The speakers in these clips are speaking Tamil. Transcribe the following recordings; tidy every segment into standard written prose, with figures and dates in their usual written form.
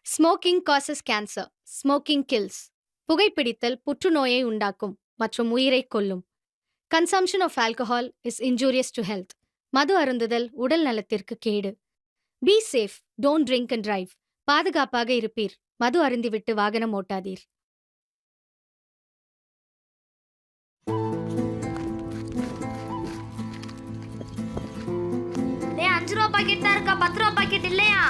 Smoking causes cancer. Smoking kills. புகைப்பிடித்தல் புற்றுநோயை உண்டாக்கும் மற்றும் உயிரை கொல்லும். Consumption of alcohol is injurious to health. மது அருந்துதல் உடல் நலத்திற்கு கேடு. Be safe, don't drink and drive. பாதுகாப்பாக இருப்பீர். மது அருந்திவிட்டு வாகனம் ஓட்டாதீர். டேய் 5 ரூபா பாக்கெட் தான் இருக்கா, 10 ரூபா பாக்கெட் இல்லையா?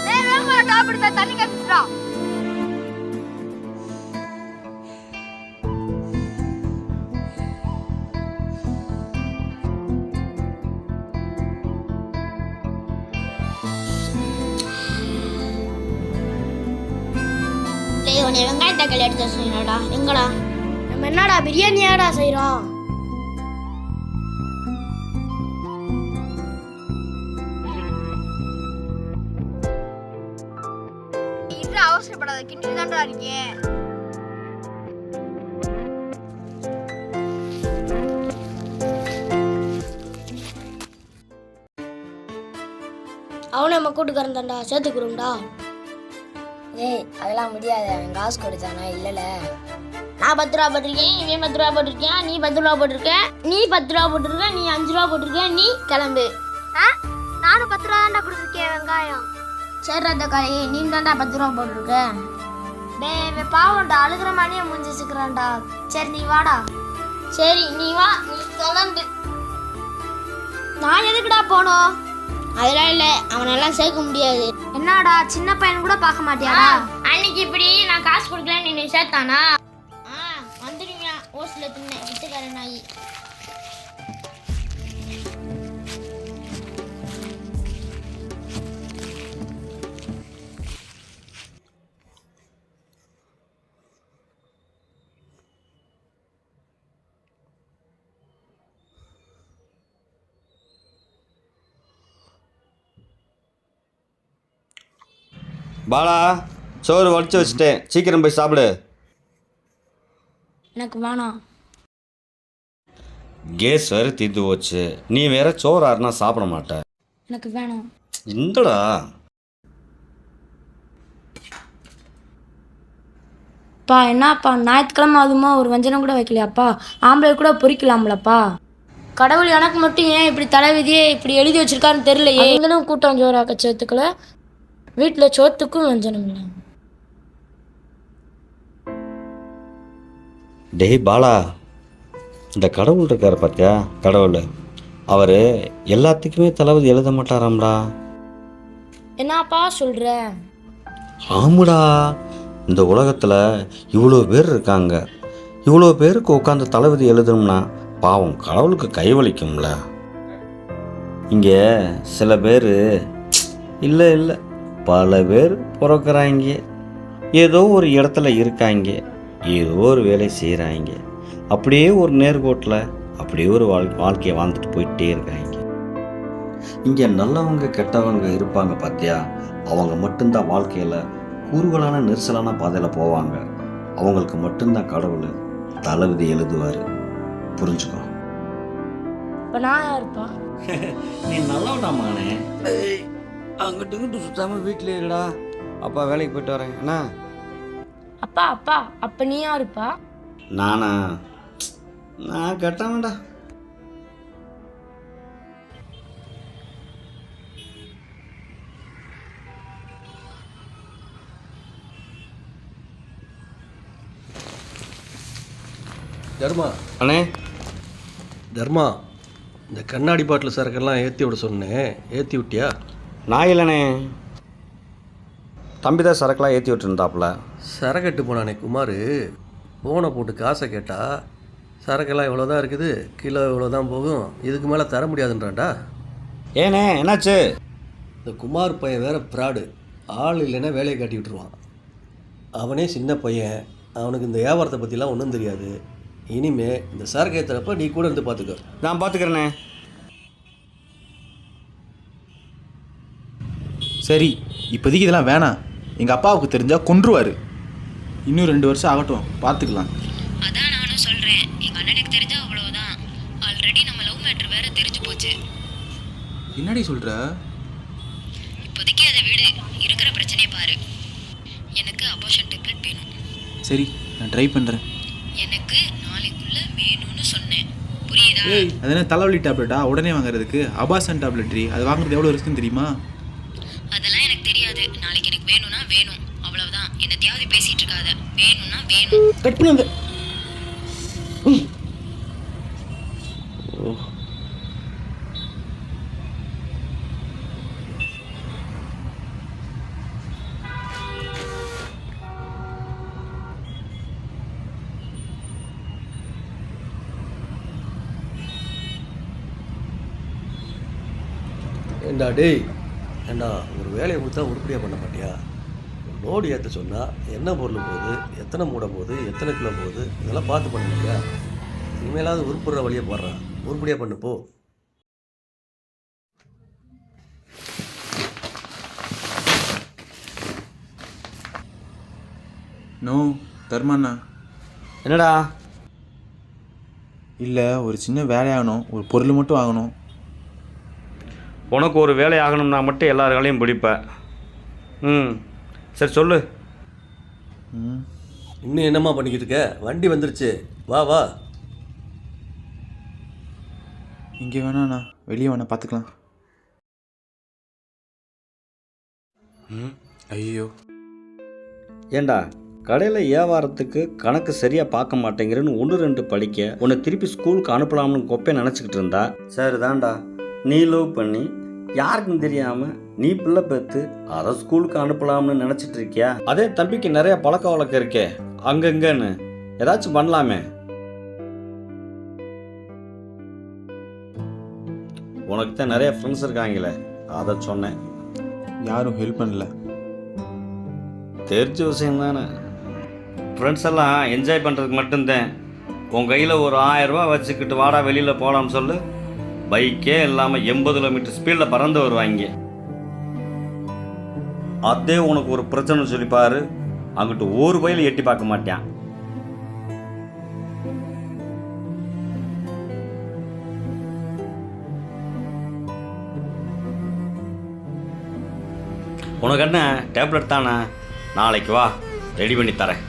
டேய் வேகமா டாப் எடுத்து தண்ணி கப்பிச்சுடா. டேய் உன்னை வெங்காய தக்காளி எடுத்து வச்சுடா. எங்கடா? நம்ம என்னடா பிரியாணியாடா செய்றோம்? இல்ல அவசரப்படாத, கிண்டி தான்டா இருக்கேன். அவனை நம்ம கூட்டுக்காரன் தான்டா, சேர்த்துக்கிறோம்டா. ஏய் அதெல்லாம் முடியாது, அவன் காசு கொடுத்தானா? இல்லைல்ல, நான் 10 ரூபா போட்டிருக்கேன், இவன் 10 ரூபா போட்டிருக்கேன், நீ 10 ரூபா போட்டிருக்க, நீ 10 ரூபா போட்டிருக்க, நீ 5 ரூபா போட்டிருக்க, நீ கிளம்பு. நானும் 10 ரூபா தான்டா கொடுத்துருக்கேன் வெங்காயம். சரி தக்காளி, நீ தான்டா 10 ரூபா போட்டிருக்க. டேய் இவன் பாவம்டா, அழுகிற மாதிரியே மூஞ்சி வச்சுக்கிறான்டா. சரி நீ வாடா. சரி நீ வா, நீ கிளம்பு. நான் எதுக்குடா போனோம்? அதெல்லாம் இல்லை, அவனெல்லாம் சேர்க்க முடியாது. என்னடா சின்ன பையன் கூட பார்க்க மாட்டியாடா? அன்னைக்கு இப்படி நான் காசு கொடுக்கலன்னு நீ சேர்த்தானா? வந்துடுவியா ஓசில தின்ன வித்துக்காரன் நாயி. பாலா, சோறு வடிச்சு வச்சுட்டேன், சீக்கிரம் போய் சாப்பிடு. எனக்கு வேணாம். கேஸ் வேற தீர்த்து போச்சு, நீ வேற சோறு ஆறுனா சாப்பிட மாட்ட. எனக்கு வேணாம். இந்தடா அப்பா என்னப்பா ஞாயிற்றுக்கிழமை அதுமா ஒரு வஞ்சனம் கூட வைக்கலையாப்பா? ஆம்பளை கூட பொறிக்கலாம்லப்பா? கடவுள் எனக்கு மட்டும் ஏன் இப்படி தலைவிதியே இப்படி எழுதி வச்சிருக்காருன்னு தெரியலையே. நீங்களும் கூட்டம் ஜோராக்க சோத்துக்களை வீட்டில் சோத்துக்கும் வஞ்சனம் இல்லை. டேய் பாலா, இந்த கடவுள் இருக்கார் பார்த்தியா, கடவுள், அவர் எல்லாத்துக்குமே தளபதி எழுத மாட்டாராம்டா. என்னப்பா சொல்கிற? ஆமாடா, இந்த உலகத்தில் இவ்வளோ பேர் இருக்காங்க, இவ்வளோ பேருக்கு உட்காந்து தளபதி எழுதணும்னா பாவம் கடவுளுக்கு கைவலிக்கும்ல. இங்கே சில பேர் இல்லை இல்லை பல பேர் பிறக்கிறாங்க, ஏதோ ஒரு இடத்துல இருக்காங்க, ஏதோ ஒரு வேலை செய்கிறாங்க, அப்படியே ஒரு நேர்கோட்டில் அப்படியே ஒரு வாழ்க்கையை வாழ்ந்துட்டு போயிட்டே இருக்காங்க. இங்கே நல்லவங்க கெட்டவங்க இருப்பாங்க பார்த்தியா, அவங்க மட்டும்தான் வாழ்க்கையில் குறுகலான நெரிசலான பாதையில் போவாங்க. அவங்களுக்கு மட்டும்தான் கடவுள் தளபதி எழுதுவார், புரிஞ்சுக்கோ. இப்போ நான் யாருப்பா? நீ நல்லவன்டா மகனே. அங்கிட்டு இங்கிட்டு சுத்தாமல் வீட்டிலே இருடா, அப்பா வேலைக்கு போயிட்டு வரேன். என்ன அப்பா அப்பா அப்போ நீ யாருப்பா? நானா? நான் கெட்டவன்டா. தர்மா அண்ணே. தர்மா, இந்த கண்ணாடி பாட்டில் சரக்கெல்லாம் ஏற்றி விட சொன்னேன், ஏற்றி விட்டியா? நான் இல்லைண்ணே, தம்பி தான் சரக்கெல்லாம் ஏற்றி விட்டுருந்தாப்புல. சரக்கட்டு போனானே குமார், ஃபோனை போட்டு காசை கேட்டால் சரக்கெல்லாம் இவ்வளோ தான் இருக்குது, கிலோ இவ்வளோ தான் போகும், இதுக்கு மேலே தர முடியாதுன்றான்டா. ஏண்ணே என்னாச்சு? இந்த குமார் பையன் வேறு ஃப்ராடு, ஆள் இல்லைன்னா வேலையை காட்டி விட்டுருவான். அவனே சின்ன பையன், அவனுக்கு இந்த வியாபாரத்தை பற்றிலாம் ஒன்றும் தெரியாது. இனிமே இந்த சரக்கு ஏற்றுறப்ப நீ கூட இருந்து பார்த்துக்கோ. நான் பார்த்துக்கிறேண்ணே. சரி, இப்போதைக்கு இதெல்லாம் வேணாம். எங்கள் அப்பாவுக்கு தெரிஞ்சால் கொன்றுவார். இன்னும் 2 வருஷம் ஆகட்டும், பார்த்துக்கலாம். அதான் நானும் சொல்கிறேன், எங்கள் அண்ணனுக்கு தெரிஞ்சால் அவ்வளோதான். ஆல்ரெடி நம்ம லவ் மேட்ரு வேறு தெரிஞ்சு போச்சு. என்னடி சொல்கிற? இப்போதைக்கு அதை விடு, இருக்கிற பிரச்சனையை பாரு. எனக்கு அபார்ஷன் டேப்லெட் வேணும். சரி, நான் ட்ரை பண்ணுறேன். எனக்கு நாளைக்குள்ள வேணும்னு சொன்னேன், புரியுதா? அது என்ன தலைவலி டேப்லெட்டா உடனே வாங்குறதுக்கு? அபார்ஷன் டேப்லெட்ரி, அது வாங்குறது எவ்வளோ ரிஸ்க்குன்னு தெரியுமா? அதெல்லாம் எனக்கு தெரியாது. நாளைக்கு எனக்கு வேணும்னா வேணும், அவ்வளவுதான். என்னத்தையாவது பேசிட்டு இருக்காத. வேணும்னா வேணும். கட் பண்ணுங்க. ஏண்டா டேய், ஏண்டா ஒரு வேலையை கொடுத்தா உருப்படியாக பண்ண மாட்டியா? லோடு ஏற்ற சொன்னால் என்ன பொருள் போகுது, எத்தனை மூடை போகுது, எத்தனை கிலோ போகுது, இதெல்லாம் பார்த்து பண்ண மாட்டியா? இனிமேலாவது உருப்புற வழியை போடுறான், உருப்படியாக பண்ணு போ. நோ தர்மாண்ணா. என்னடா? இல்லை, ஒரு சின்ன வேலையாகணும், ஒரு பொருள் மட்டும் வாங்கணும். உனக்கு ஒரு வேலை ஆகணும்னா மட்டும் எல்லார் வேலையும் பிடிப்ப. சரி சொல்லு. இன்னும் என்னம்மா பண்ணிக்கிட்டு இருக்க? வண்டி வந்துருச்சு, வா வா. இங்கே வேணாண்ணா, வெளியே வேணா பார்த்துக்கலாம். ஐயோ, ஏண்டா கடையில் வியாபாரத்துக்கு கணக்கு சரியாக பார்க்க மாட்டேங்கிறேன்னு 1-2 படிக்க உன்னை திருப்பி ஸ்கூலுக்கு அனுப்பலாம்னு கொப்பை நினச்சிக்கிட்டு இருந்தா சரி தான்டா. நீ லவ் பண்ணி யாருக்கும் தெரியாமல் நீ பிள்ளை பெற்று அதை ஸ்கூலுக்கு அனுப்பலாம்னு நினச்சிட்டு இருக்கியா? அதே தம்பிக்கு நிறைய பழக்க வழக்கம் இருக்கே அங்கங்கன்னு, ஏதாச்சும் பண்ணலாமே. உனக்கு தான் நிறைய ஃப்ரெண்ட்ஸ் இருக்காங்களே, அதை சொன்னேன். யாரும் ஹெல்ப் பண்ணல. தெரிஞ்ச விஷயம் தானே. ஃப்ரெண்ட்ஸ் எல்லாம் என்ஜாய் பண்ணுறதுக்கு மட்டும்தான். உன் கையில் ஒரு 1000 ரூபா வச்சுக்கிட்டு வாடா வெளியில் போகலான்னு சொல்லு, பைக்கே இல்லாமல் 80 கிலோமீட்டர் ஸ்பீடில் பறந்து வருவாங்க. அதே உனக்கு ஒரு பிரச்சனை சொல்லிப்பாரு, அங்கிட்டு ஒரு பையில எட்டி பார்க்க மாட்டான். உனக்கு என்ன டேப்லெட் தானே, நாளைக்கு வா ரெடி பண்ணி தரேன்.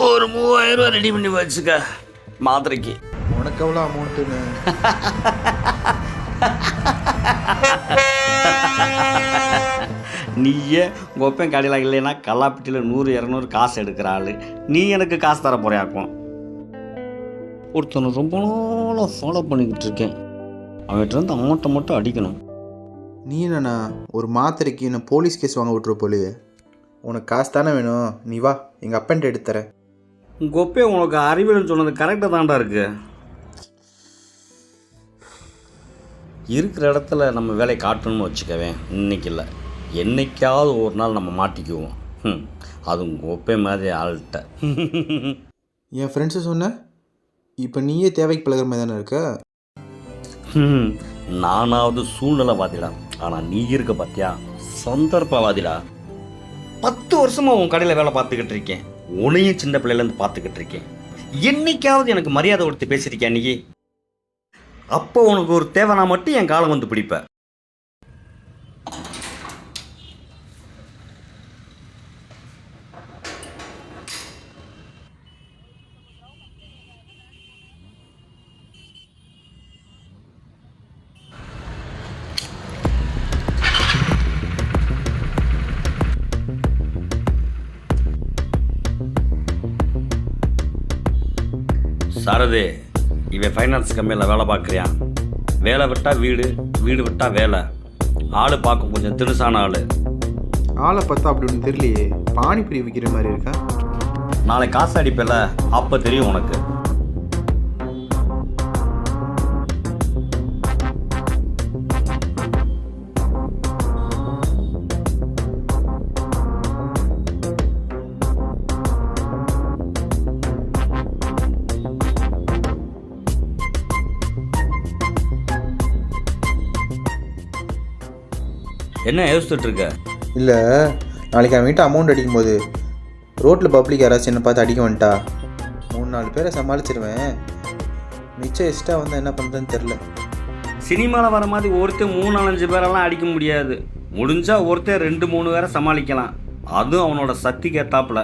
ஒரு 3000 ரூபா ரெடி பண்ணி வச்சுக்க மாத்திரைக்கு. உனக்கு எவ்வளோ அமௌண்ட்டுன்னு? நீயே கொப்பன் கடையில் இல்லைன்னா கல்லாப்பட்டியில் 100-200 காசு எடுக்கிற ஆள், நீ எனக்கு காசு தர போறியாக்கும். ஒருத்தனை ரொம்ப நாளாக ஃபாலோ பண்ணிக்கிட்டு இருக்கேன், அவன்கிட்ட இருந்து அமௌண்ட்டை மட்டும் அடிக்கணும். நீ என்னண்ணா ஒரு மாத்திரைக்கு என்ன போலீஸ் கேஸ் வாங்க விட்டுரு போலையே. உனக்கு காசு தானே வேணும், நீ வா, எங்கள் அப்பன்ட்டு எடுத்துறேன். கொப்பே உனக்கு அறிவியல்னு சொன்னது கரெக்டாக தான்டா இருக்கு. இருக்கிற இடத்துல நம்ம வேலையை காட்டணும்னு வச்சுக்கவேன், இன்னைக்கு இல்லை என்னைக்காவது ஒரு நாள் நம்ம மாட்டிக்குவோம். அதுவும் கொப்பே மாதிரி ஆள்கிட்ட. என் ஃப்ரெண்ட்ஸு சொன்ன, இப்போ நீயே தேவைக்கு பழகிற மாதிரி தானே இருக்க. நானாவது சூழ்நிலைவாதிடா, ஆனால் நீ இருக்க பார்த்தியா சந்தர்ப்பவாதிடா. 10 வருஷமாக உன் கடையில் வேலை பார்த்துக்கிட்டு இருக்கேன், உன்னையும் சின்ன பிள்ளையிலேருந்து பார்த்துக்கிட்டு இருக்கேன். என்னைக்காவது எனக்கு மரியாதை கொடுத்து பேசியிருக்கேன் நீ? அப்போ உனக்கு ஒரு தேவைனா மட்டும் என் காலம் வந்து பிடிப்ப. சாரதே, இவன் ஃபைனான்ஸ் கம்பெனியில் வேலை பார்க்குறியான். வேலை விட்டால் வீடு, வீடு விட்டால் வேலை. ஆள் பார்க்க கொஞ்சம் திணுசான ஆள். ஆளை பார்த்தா அப்படி ஒன்று தெரியலையே, பானிபூரி விற்கிற மாதிரி இருக்கா? நாளை காசு அடிப்பில்ல, அப்போ தெரியும் உனக்கு. என்ன யோசிச்சுட்டு இருக்க? இல்லை, நாளைக்கு அவன் வீட்டு அமௌண்ட் அடிக்கும்போது ரோட்டில் பப்ளிக் யாராச்சும் என்ன பார்த்து அடிக்க வந்துட்டா 3-4 பேரை சமாளிச்சிருவேன். மிச்சம் எக்ஸ்ட்ரா வந்தால் என்ன பண்ணுறதுன்னு தெரில. சினிமாவில் வர மாதிரி ஒருத்தர் 3-4 பேரெல்லாம் அடிக்க முடியாது. முடிஞ்சால் ஒருத்தர் 2-3 பேரை சமாளிக்கலாம். அதுவும் அவனோட சக்திக்கு ஏத்தாப்புல.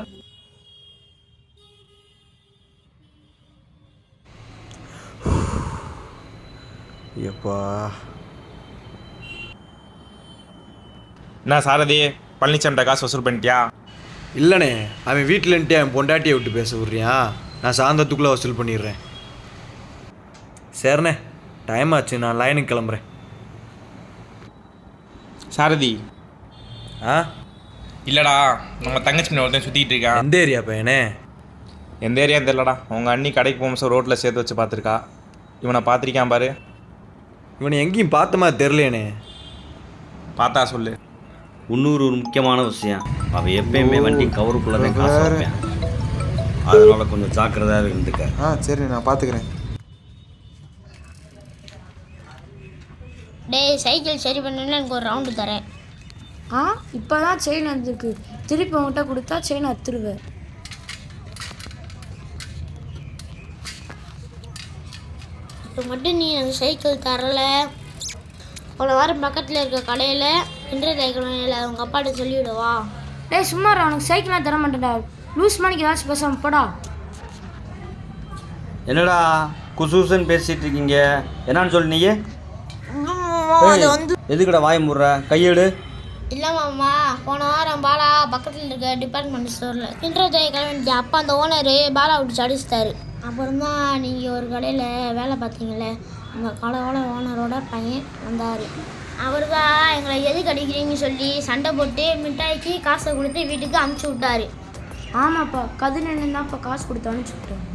எப்பா என்ன சாரதி, பழனிசாமிட்ட காசு வசூல் பண்ணிட்டியா? இல்லைண்ணே, அவன் வீட்டிலன்ட்டு அவன் பொண்டாட்டியை விட்டு பேச விட்றியான். நான் சாயந்தரத்துக்குள்ளே வசூல் பண்ணிடுறேன். சரிண்ணே, டைம் ஆச்சு, நான் லைனுக்கு கிளம்புறேன். சாரதி. ஆ இல்லைடா, நம்ம தங்கச்சி பண்ண ஒருத்தன் சுற்றிக்கிட்டு இருக்கான். எந்த ஏரியா பையனே? எந்த ஏரியா தெரியலடா. உங்கள் அண்ணி கடைக்கு போகும்போது ரோட்டில் சேர்த்து வச்சு பார்த்துருக்கா. இவனை பார்த்துருக்கான் பாரு. இவனை எங்கேயும் பார்த்த மாதிரி தெரிலையேண்ணே. பார்த்தா சொல்லு. இன்னொரு ஒரு முக்கியமான விஷயம், அவன் எப்பயுமே வண்டி கவருக்குள்ளே தான் காசு வைப்பேன். அதனால கொஞ்சம் ஜாக்கிரதையாக இருந்துக்க. சரி, நான் பார்த்துக்கிறேன். டேய், சைக்கிள் சரி பண்ணணும்னு எனக்கு ஒரு ரவுண்டு தரேன். இப்போ தான் செயின் வந்துருக்கு. திருப்பி உங்கள்கிட்ட கொடுத்தா செயின் அத்துருவேன். இப்போ மட்டும் நீ எனக்கு சைக்கிள் தரல, அவ்வளோ வாரம் பக்கத்தில் இருக்க கடையில் இன்றைய சைக்கிள் உங்கள் அப்பாட்ட சொல்லிவிடுவா. டேய் சும்மா அவனுக்கு சைக்கிளாக தர மாட்டேன்டா. லூஸ் மணிக்கு ஏதாச்சும் பேசாமல் போடா. என்னடா குசுன்னு பேசிட்டு இருக்கீங்க? என்னான்னு சொல்லு நீ. எதுக்கடா வாய் முடுற? கையெடு. இல்லை மாமா, போன வாரம் பாலா பக்கத்தில் இருக்க டிபார்ட்மெண்ட் ஸ்டோரில் இன்றைய சைக்கிள் வேண்டிய அப்பா அந்த ஓனரு பாலா விட்டு அடிச்சிட்டாரு. அப்புறம் தான் நீங்கள் ஒரு கடையில் வேலை பார்த்தீங்களே, அந்த கடையோட ஓனரோட பையன் வந்தார். அவர் தான் எங்களை எதுக்கு அடிக்கிறீங்கன்னு சொல்லி சண்டை போட்டு மிட்டாய்க்கு காசை கொடுத்து வீட்டுக்கு அனுப்பிச்சி விட்டாரு. ஆமாப்பா, கதிரண்ணன் தான் இப்போ காசு கொடுத்து அனுப்பிச்சுட்டேன்.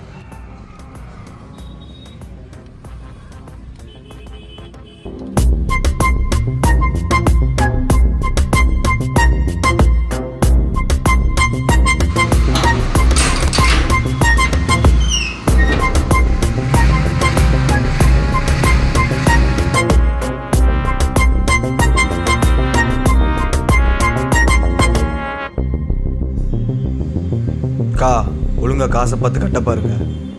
ஒழுங்கா காசை பார்த்து கட்ட பாருங்க.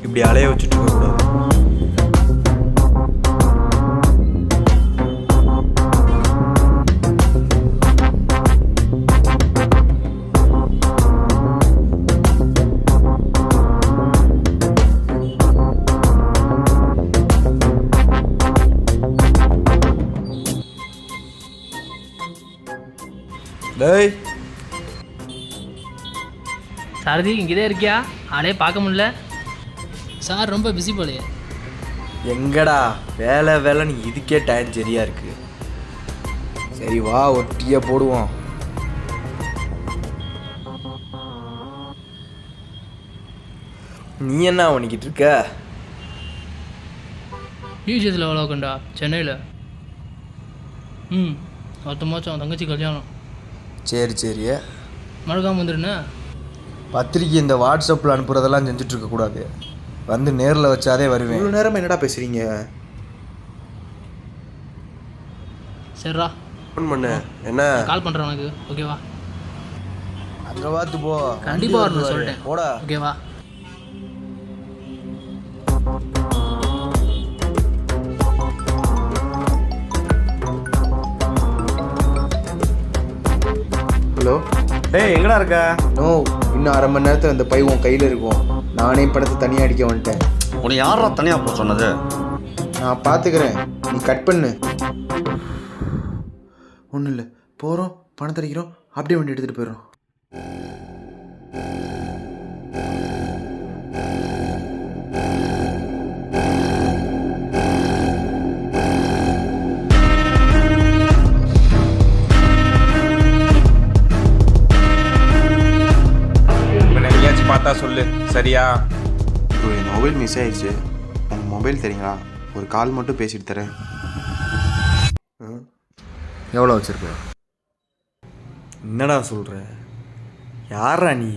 இப்படி அலைய வச்சுட்டு இருக்கக்கூடாது. டேய் சாரதி, இங்கே தான் இருக்கியா? ஆளே பார்க்க முடியல சார், ரொம்ப பிஸி போலையே. எங்கடா வேலைன்னு இதுக்கே டைம் சரியா இருக்கு. சரி வா, ஒரு டீயை போடுவோம். நீ என்ன பண்ணிக்கிட்டு இருக்க? மியூசியத்தில் விளாக்கண்டா சென்னையில். மொத்தமாச்சும் அவன் தங்கச்சி கல்யாணம். சரி மறக்காமல் வந்துடுண்ணே. பத்திரிக்கை இந்த வாட்ஸ்அப்பில் அனுப்புறதெல்லாம் செஞ்சுட்டு இருக்கக்கூடாது. வந்து நேரில் வச்சாதே வருவேன். இவ்வளோ நேரம் என்னடா பேசுகிறீங்க? சரிடா, ஃபோன் பண்ணு. என்ன கால் பண்ணுறேன் உனக்கு, ஓகேவா? அங்கே பார்த்து போ. கண்டிப்பாக வரணும் சொல்லிட்டேன். போடா, ஓகேவா? ஹலோ. டேய், எங்கடா இருக்க? நோ, இன்னும் 1/2 மணி நேரத்தில் அந்த பை உன் கையில் இருக்கும். நானே படத்தை தனியாக அடிக்க வந்துட்டேன். உன்னை யாரா தனியாக போக சொன்னது? நான் பார்த்துக்கிறேன், நீ கட் பண்ணு. ஒன்றும் இல்லை, போகிறோம், பணத்தை அடிக்கிறோம், அப்படியே வண்டி எடுத்துகிட்டு போயிடுறோம். பார்த்தா சொல்லு, சரியா? ப்ரோ, என் மொபைல் மிஸ் ஆயிடுச்சு. எனக்கு மொபைல் தெரியுங்களா? ஒரு கால் மட்டும் பேசிட்டு தரேன். எவ்வளோ வச்சிருக்க? என்னடா சொல்கிற? யாரா நீ?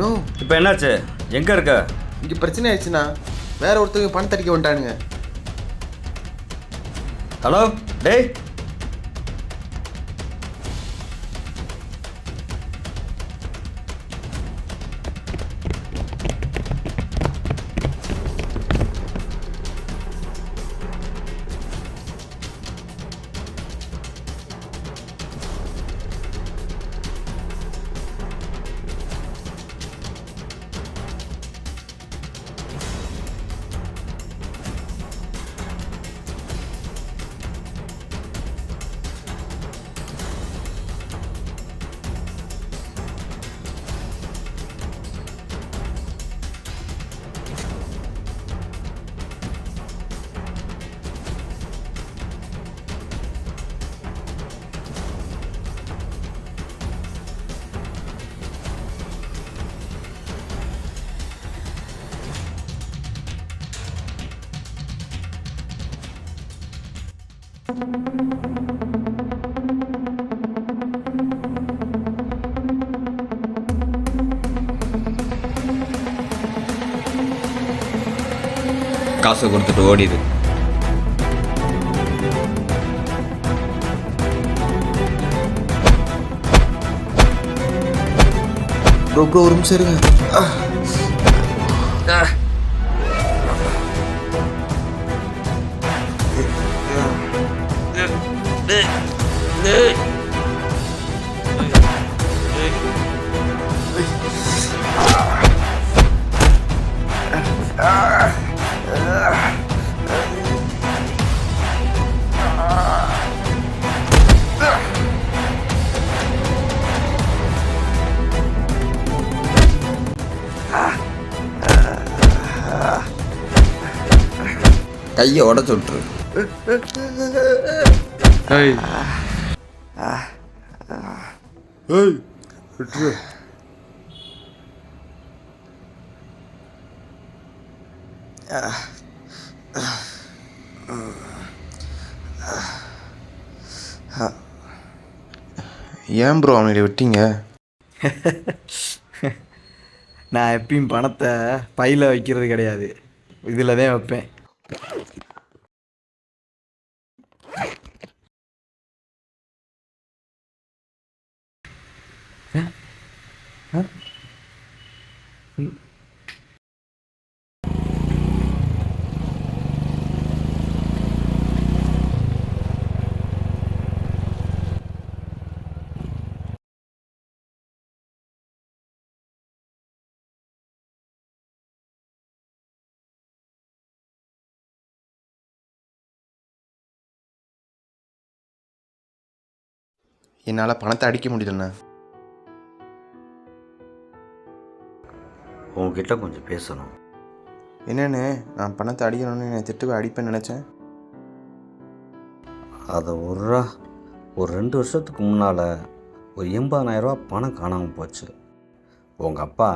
நோ. இப்போ என்னாச்சு? எங்கே இருக்க? இங்கே பிரச்சனை ஆயிடுச்சுண்ணா. வேற ஒருத்தவங்க பணத்தை அடிக்க வந்துட்டானுங்க. ஹலோ. டேய், காசை கொடுத்துட்டு ஓடிடு. ப்ரோ ஒரு நிமிஷம் இருங்க. கையை உடச்சு விட்டுரு. ஏய் விட்டுரு. ஏன் ப்ரோ அவனை விட்டீங்க? நான் எப்பயும் பணத்தை பையில் வைக்கிறது கிடையாது, இதில் தான் வைப்பேன். என்னால் பணத்தை அடிக்க முடியலண்ணா. உங்ககிட்ட கொஞ்சம் பேசணும். என்னென்னு நான் பணத்தை அடிக்கணும்னு என்னை திட்டு அடிப்பேன்னு நினச்சேன். அதை ஒரு 2 வருஷத்துக்கு முன்னால் ஒரு 80,000 ரூபா பணம் காணாமல் போச்சு. உங்கள் அப்பா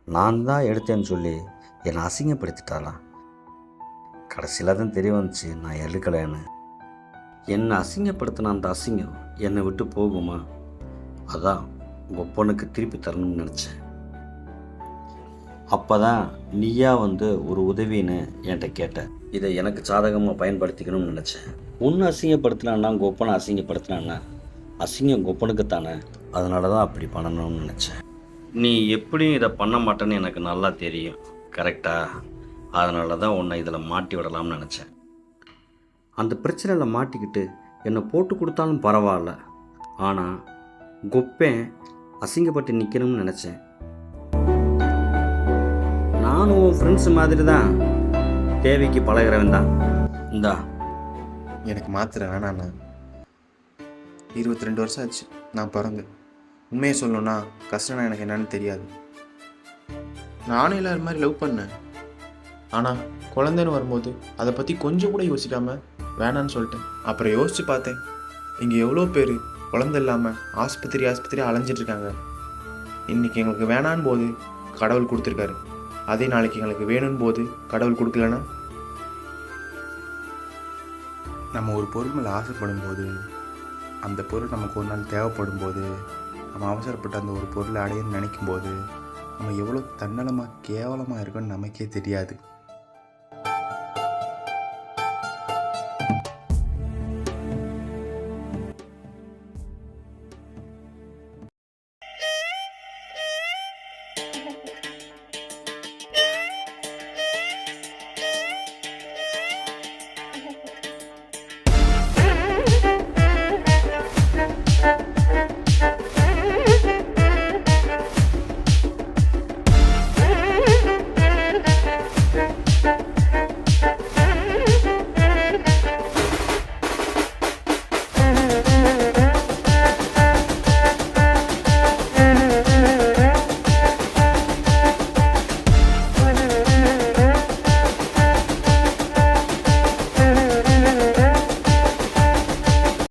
நான் தான் எடுத்தேன்னு சொல்லி என்னை அசிங்கப்படுத்திட்டாலாம். கடைசியில் தான் தெரிய வந்துச்சு நான் எடுக்கலைன்னு. என்னை அசிங்கப்படுத்தின அந்த அசிங்கம் என்னை விட்டு போகுமா? அதான் உங்கள் பொண்ணுக்கு திருப்பி தரணும்னு நினச்சேன். அப்போ தான் நீயா வந்து ஒரு உதவின்னு என்கிட்ட கேட்ட. இதை எனக்கு சாதகமாக பயன்படுத்திக்கணும்னு நினச்சேன். ஒன்று அசிங்கப்படுத்தினான்னா உங்கள் ஒப்பனை அசிங்கப்படுத்தினான்னா அசிங்கம் உங்கள் ஒப்பனுக்கு தானே. அதனால தான் அப்படி பண்ணணும்னு நினச்சேன். நீ எப்படியும் இதை பண்ண மாட்டேன்னு எனக்கு நல்லா தெரியும், கரெக்டாக? அதனால தான் உன்னை இதில் மாட்டி விடலாம்னு நினச்சேன். அந்த பிரச்சனையில் மாட்டிக்கிட்டு என்னை போட்டு கொடுத்தாலும் பரவாயில்ல, ஆனால் கொப்பேன் அசிங்கப்பட்டு நிற்கணும்னு நினச்சேன். நானும் உன் ஃப்ரெண்ட்ஸ் மாதிரி தான், தேவைக்கு பழகிறவன் தான். இந்தா எனக்கு மாத்திரை வேணாண்ணா. 22 வருஷம் ஆச்சு நான் பிறந்து. உண்மையை சொல்லணும்னா கஷ்டம்னா எனக்கு என்னன்னு தெரியாது. நானும் எல்லாரும் மாதிரி லவ் பண்ணேன். ஆனால் குழந்தைன்னு வரும்போது அதை பற்றி கொஞ்சம் கூட யோசிக்காமல் வேணான்னு சொல்லிட்டேன். அப்புறம் யோசித்து பார்த்தேன், இங்கே எவ்வளோ பேர் குழந்தை இல்லாமல் ஆஸ்பத்திரி அலைஞ்சிட்ருக்காங்க. இன்றைக்கி எங்களுக்கு வேணான்னு போது கடவுள் கொடுத்துருக்காரு, அதே நாளைக்கு எங்களுக்கு வேணும்னு போது கடவுள் கொடுக்கலன்னா? நம்ம ஒரு பொருள் மேலே ஆசைப்படும் போது, அந்த பொருள் நமக்கு ஒரு நாள் தேவைப்படும் போது, நம்ம அவசரப்பட்டு அந்த ஒரு பொருளை அடையணும்னு நினைக்கும் போது நம்ம எவ்வளோ தன்னலமாக கேவலமாக இருக்குன்னு நமக்கே தெரியாது.